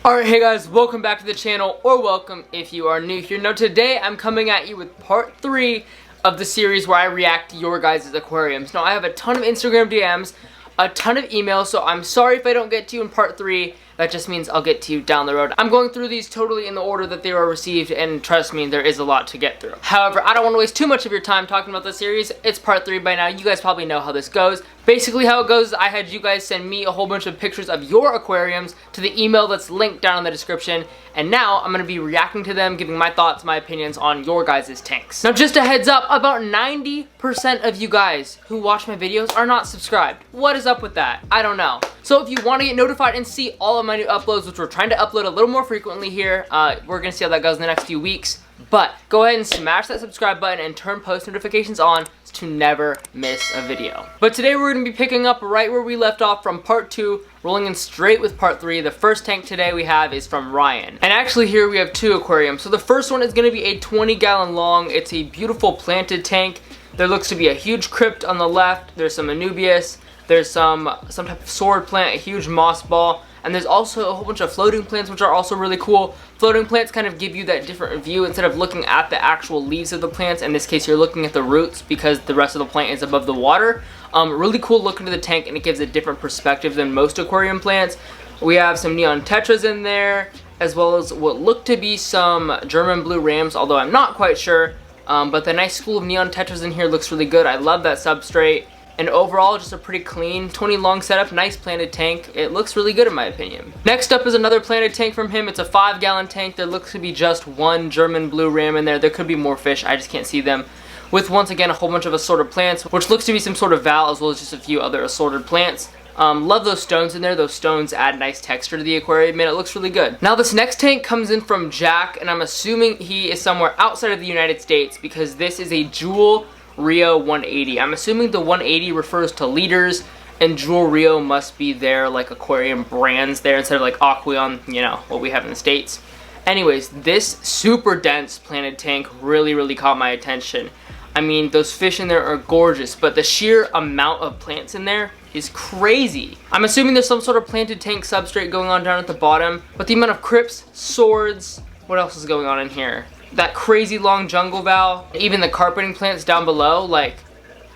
Alright, hey guys, welcome back to the channel, or welcome if you are new here. Now today I'm coming at you with part 3 of the series where I react to your guys' aquariums. Now I have a ton of Instagram DMs, a ton of emails, so I'm sorry if I don't get to you in part 3. That just means I'll get to you down the road. I'm going through these totally in the order that they were received, and trust me, there is a lot to get through. However, I don't want to waste too much of your time talking about the series. It's part 3 by now. You guys probably know how this goes. Basically how it goes is I had you guys send me a whole bunch of pictures of your aquariums to the email that's linked down in the description, and now I'm going to be reacting to them, giving my thoughts, my opinions on your guys' tanks. Now just a heads up, about 90% of you guys who watch my videos are not subscribed. What is up with that? I don't know. So if you want to get notified and see all of my new uploads, which we're trying to upload a little more frequently here, we're going to see how that goes in the next few weeks. But go ahead and smash that subscribe button and turn post notifications on to never miss a video. But today we're going to be picking up right where we left off from part 2, rolling in straight with part 3. The first tank today we have is from Ryan. And actually here we have 2 aquariums. So the first one is going to be a 20-gallon long. It's a beautiful planted tank. There looks to be a huge crypt on the left. There's some Anubias. There's some type of sword plant, a huge moss ball. And there's also a whole bunch of floating plants, which are also really cool. Floating plants kind of give you that different view. Instead of looking at the actual leaves of the plants, in this case you're looking at the roots because the rest of the plant is above the water. Really cool look into the tank, and it gives a different perspective than most aquarium plants. We have some neon tetras in there, as well as what look to be some German blue rams, although I'm not quite sure. But the nice school of neon tetras in here looks really good. I love that substrate. And overall, just a pretty clean 20 long setup, nice planted tank. It looks really good in my opinion. Next up is another planted tank from him. It's a 5-gallon tank. There looks to be just one German blue ram in there. There could be more fish, I just can't see them. With once again a whole bunch of assorted plants, which looks to be some sort of val, as well as just a few other assorted plants. Love those stones in there. Those stones add nice texture to the aquarium, and it looks really good. Now this next tank comes in from Jack, and I'm assuming he is somewhere outside of the United States because this is a Jewel Rio 180. I'm assuming the 180 refers to liters, and Jewel Rio must be their like aquarium brands there instead of like Aquarium, you know, what we have in the States. Anyways, this super dense planted tank really caught my attention. I mean, those fish in there are gorgeous, but the sheer amount of plants in there is crazy. I'm assuming there's some sort of planted tank substrate going on down at the bottom, but the amount of crypts, swords, what else is going on in here? That crazy long jungle val, even the carpeting plants down below, like,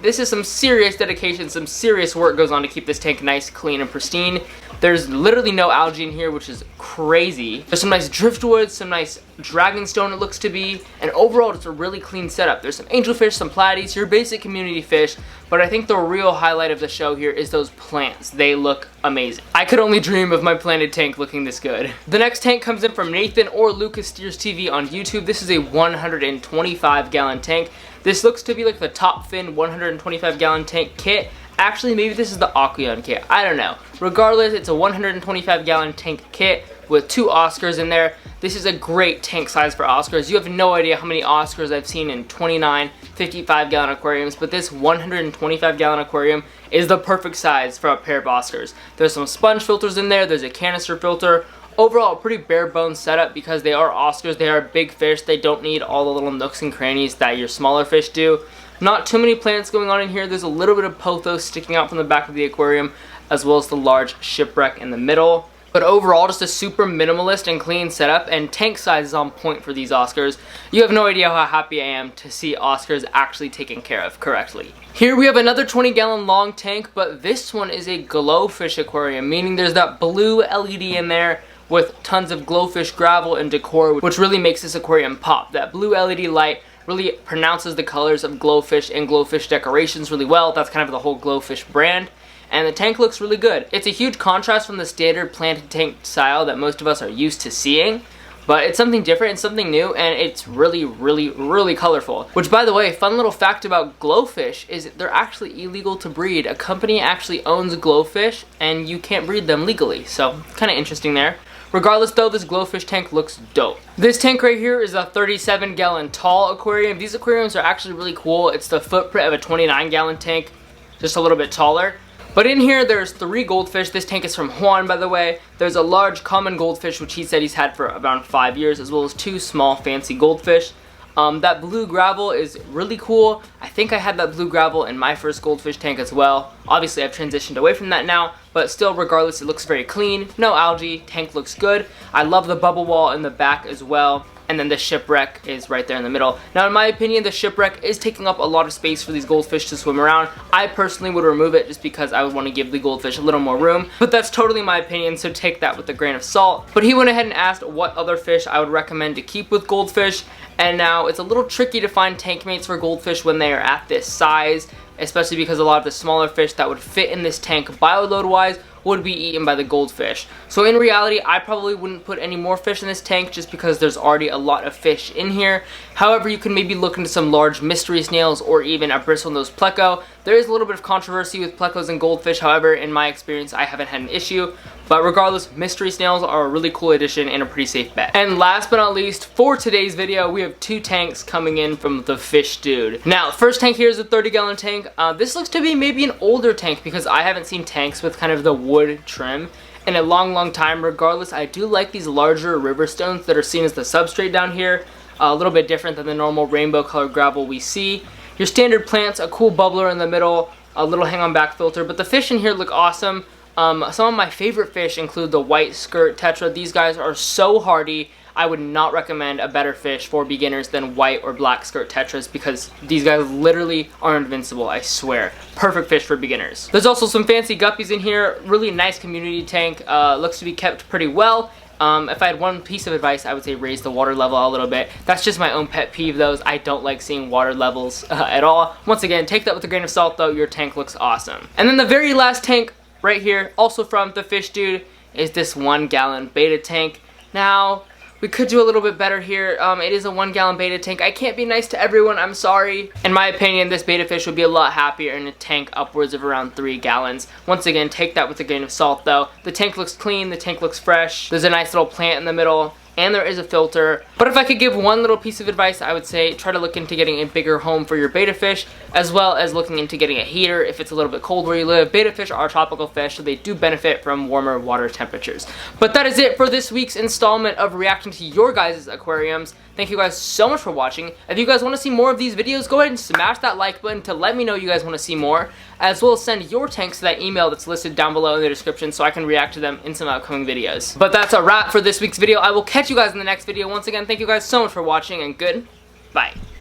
this is some serious dedication, some serious work goes on to keep this tank nice, clean, and pristine. There's literally no algae in here, which is crazy. There's some nice driftwood, some nice dragonstone it looks to be, and overall it's a really clean setup. There's some angelfish, some platies, your basic community fish, but I think the real highlight of the show here is those plants. They look amazing. I could only dream of my planted tank looking this good. The next tank comes in from Nathan or Lucas Steers TV on YouTube. This is a 125-gallon tank. This looks to be like the top fin 125-gallon tank kit. Actually, maybe this is the Aquarium kit. I don't know. Regardless, it's a 125-gallon tank kit with 2 Oscars in there. This is a great tank size for Oscars. You have no idea how many Oscars I've seen in 29, 55-gallon aquariums, but this 125-gallon aquarium is the perfect size for a pair of Oscars. There's some sponge filters in there. There's a canister filter. Overall, a pretty bare bones setup because they are Oscars. They are big fish. They don't need all the little nooks and crannies that your smaller fish do. Not too many plants going on in here. There's a little bit of pothos sticking out from the back of the aquarium, as well as the large shipwreck in the middle. But overall, just a super minimalist and clean setup, and tank size is on point for these Oscars. You have no idea how happy I am to see Oscars actually taken care of correctly. Here we have another 20-gallon long tank, but this one is a GloFish aquarium, meaning there's that blue LED in there with tons of GloFish gravel and decor, which really makes this aquarium pop. That blue LED light really pronounces the colors of GloFish and GloFish decorations really well. That's kind of the whole GloFish brand. And the tank looks really good. It's a huge contrast from the standard planted tank style that most of us are used to seeing, but it's something different, it's something new, and it's really colorful. Which, by the way, fun little fact about GloFish is they're actually illegal to breed. A company actually owns GloFish, and you can't breed them legally, so kind of interesting there. Regardless though, this GloFish tank looks dope. This tank right here is a 37-gallon tall aquarium. These aquariums are actually really cool. It's the footprint of a 29-gallon tank, just a little bit taller. But in here, there's 3 goldfish. This tank is from Juan, by the way. There's a large common goldfish, which he said he's had for around 5 years, as well as 2 small fancy goldfish. That blue gravel is really cool. I think I had that blue gravel in my first goldfish tank as well. Obviously I've transitioned away from that now, but still regardless it looks very clean. No algae, tank looks good. I love the bubble wall in the back as well. And then the shipwreck is right there in the middle. Now in my opinion, the shipwreck is taking up a lot of space for these goldfish to swim around. I personally would remove it just because I would want to give the goldfish a little more room. But that's totally my opinion, so take that with a grain of salt. But he went ahead and asked what other fish I would recommend to keep with goldfish. And now it's a little tricky to find tank mates for goldfish when they are at this size, especially because a lot of the smaller fish that would fit in this tank bioload wise would be eaten by the goldfish. So in reality, I probably wouldn't put any more fish in this tank just because there's already a lot of fish in here. However, you can maybe look into some large mystery snails or even a bristlenose pleco. There is a little bit of controversy with plecos and goldfish, however, in my experience, I haven't had an issue. But regardless, mystery snails are a really cool addition and a pretty safe bet. And last but not least, for today's video, we have 2 tanks coming in from the fish dude. Now, first tank here is a 30-gallon tank. This looks to be maybe an older tank because I haven't seen tanks with kind of the wood trim in a long time. Regardless, I do like these larger river stones that are seen as the substrate down here. A little bit different than the normal rainbow colored gravel we see. Your standard plants, a cool bubbler in the middle, a little hang on back filter, but the fish in here look awesome. Some of my favorite fish include the white skirt tetra. These guys are so hardy. I would not recommend a better fish for beginners than white or black skirt tetras because these guys literally are invincible, I swear. Perfect fish for beginners. There's also some fancy guppies in here. Really nice community tank. Looks to be kept pretty well. If I had one piece of advice, I would say raise the water level a little bit. That's just my own pet peeve though. I don't like seeing water levels at all. Once again, take that with a grain of salt though. Your tank looks awesome. And then the very last tank right here, also from the fish dude, is this 1-gallon Betta tank. Now, we could do a little bit better here. It is a 1-gallon Betta tank. I can't be nice to everyone, I'm sorry. In my opinion, this Betta fish would be a lot happier in a tank upwards of around 3 gallons. Once again, take that with a grain of salt though. The tank looks clean, the tank looks fresh. There's a nice little plant in the middle, and there is a filter. But if I could give one little piece of advice, I would say try to look into getting a bigger home for your betta fish, as well as looking into getting a heater if it's a little bit cold where you live. Betta fish are tropical fish, so they do benefit from warmer water temperatures. But that is it for this week's installment of reacting to your guys' aquariums. Thank you guys so much for watching. If you guys want to see more of these videos, go ahead and smash that like button to let me know you guys want to see more, as well as send your tanks to that email that's listed down below in the description so I can react to them in some upcoming videos. But that's a wrap for this week's video. I will catch you guys in the next video. Once again, thank you guys so much for watching, and goodbye.